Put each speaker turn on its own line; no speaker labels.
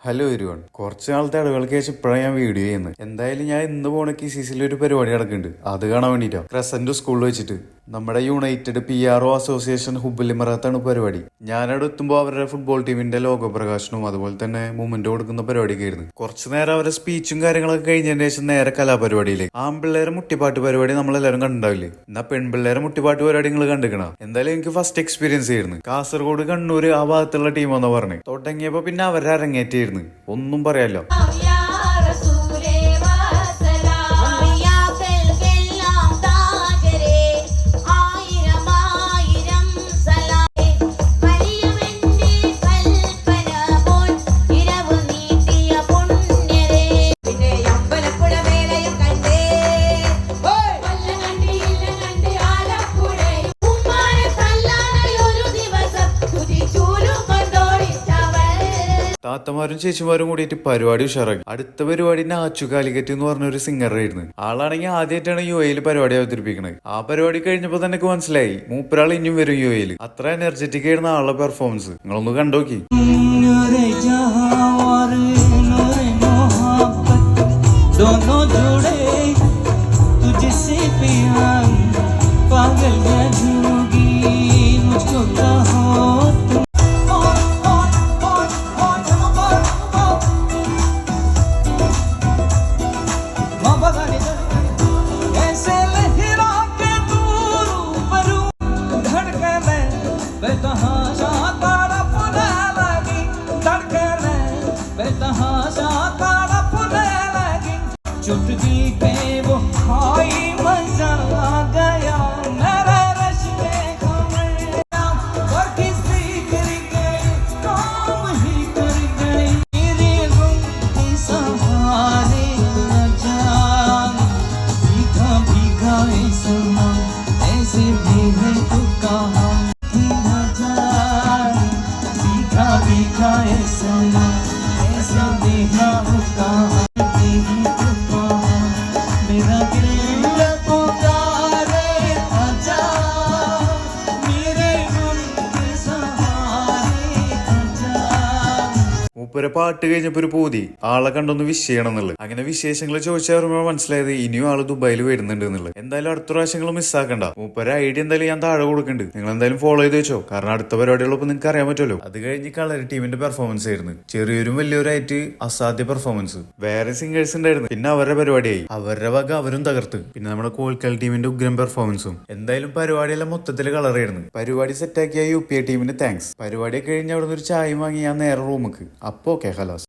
Hello everyone, കുറച്ച് നാളത്തെ ഇടവേളയ്ക്ക് ശേഷം ഇപ്പോഴാണ് ഞാൻ വീഡിയോ ചെയ്യുന്നത്. എന്തായാലും ഞാൻ ഇന്ന് പോണ KCCയിൽ ഒരു പരിപാടി നടക്കുന്നുണ്ട്. അത് കാണാൻ വേണ്ടിയിട്ടാണ്. ക്രസന്റ് സ്കൂളിൽ വെച്ചിട്ട് നമ്മുടെ യുണൈറ്റഡ് PRO അസോസിയേഷൻ ഹുബിലിമറാത്താണ് പരിപാടി. ഞാനവിടെ എത്തുമ്പോൾ അവരുടെ ഫുട്ബോൾ ടീമിന്റെ ലോഗോ പ്രകാശനവും അതുപോലെ തന്നെ മൂവ്മെന്റ് കൊടുക്കുന്ന പരിപാടിയൊക്കെ ആയിരുന്നു. കുറച്ചു നേരം അവരുടെ സ്പീച്ചും കാര്യങ്ങളൊക്കെ കഴിഞ്ഞതിന് ശേഷം നേരെ കലാപരിപാടിയിലേക്ക്. ആൺപിള്ളേരെ മുട്ടിപ്പാട്ട് പരിപാടി നമ്മളെല്ലാവരും കണ്ടിട്ടുണ്ടാവില്ലേ? എന്നാ പെൺപിള്ളേരെ മുട്ടിപ്പാട്ട് പരിപാടി നിങ്ങൾ കണ്ടിക്കണം. എന്തായാലും എനിക്ക് ഫസ്റ്റ് എക്സ്പീരിയൻസ് ആയിരുന്നു. കാസർഗോഡ്, കണ്ണൂർ ആ ഭാഗത്തുള്ള ടീമെന്ന് പറഞ്ഞു തുടങ്ങിയപ്പോ പിന്നെ അവരുടെ അരങ്ങേറ്റായിരുന്നു. ഒന്നും പറയാലോ. താത്തമാരും ചേച്ചിമാരും കൂടിയിട്ട് പരിപാടി ഉഷാറാക്കി. അടുത്ത പരിപാടി നാച്ചു കാലിക്കറ്റ് എന്ന് പറഞ്ഞ ഒരു സിംഗറായിരുന്നു. ആളാണെങ്കിൽ ആദ്യമായിട്ടാണ് UAE പരിപാടി അവതരിപ്പിക്കുന്നത്. ആ പരിപാടി കഴിഞ്ഞപ്പോ തന്നെ എനിക്ക് മനസ്സിലായി മൂപ്പരാൾ ഇനിയും വരും UAE. അത്ര എനർജറ്റിക് ആയിരുന്നു ആളുടെ പെർഫോമൻസ്. നിങ്ങളൊന്ന് കണ്ടോക്കി.
चुटकी पे वो हाय मजा आ गया मेरे रश्मे और किसी कर गई काम ही कर गई मेरे गुम के सहारे न जान भीगा भीगा ऐसा ऐसे भीगे तो कहाँ न जान भीगा भीगा ऐसा ऐसे भीगा तो कहाँ
മൂപ്പരെ പാട്ട് കഴിഞ്ഞപ്പോ ഒരു പൂതി ആളെ കണ്ടൊന്ന് വിഷ് ചെയ്യണം എന്നുള്ളത്. അങ്ങനെ വിശേഷങ്ങൾ ചോദിച്ചറിയുമ്പോൾ മനസ്സിലായത് ഇനിയും ആള് ദുബായിൽ വരുന്നുണ്ട് എന്നുള്ളത്. എന്തായാലും അടുത്ത പ്രാവശ്യങ്ങൾ മിസ്സാക്കണ്ട. മൂപ്പരെ ഐഡിയ എന്തായാലും ഞാൻ താഴെ കൊടുക്കുന്നുണ്ട്. നിങ്ങൾ എന്തായാലും ഫോളോ ചെയ്ത് വെച്ചോ. കാരണം അടുത്ത പരിപാടികളൊപ്പം നിങ്ങൾക്ക് അറിയാൻ പറ്റുമല്ലോ. അത് കഴിഞ്ഞ് കളർ ടീമിന്റെ പെർഫോമൻസ് ആയിരുന്നു. ചെറിയൊരും വലിയൊരായിട്ട് അസാധ്യ പെർഫോമൻസ്. വേറെ സിംഗേഴ്സ് ഉണ്ടായിരുന്നു. പിന്നെ അവരുടെ പരിപാടിയായി. അവരുടെ വക അവരും തകർത്ത്. പിന്നെ നമ്മുടെ കോൽക്കൽ ടീമിന്റെ ഉഗ്രം പെർഫോമൻസും. എന്തായാലും പരിപാടിയെല്ലാം മൊത്തത്തിൽ കളറായിരുന്നു. പരിപാടി സെറ്റാക്കിയ UPA ടീമിന് താങ്ക്സ്. പരിപാടി കഴിഞ്ഞ് അവിടെ നിന്ന് ഒരു ചായ വാങ്ങി ഞാൻ നേരെ റൂമിക്ക്. അപ്പൊ ഓക്കെ, ഹലാസ്.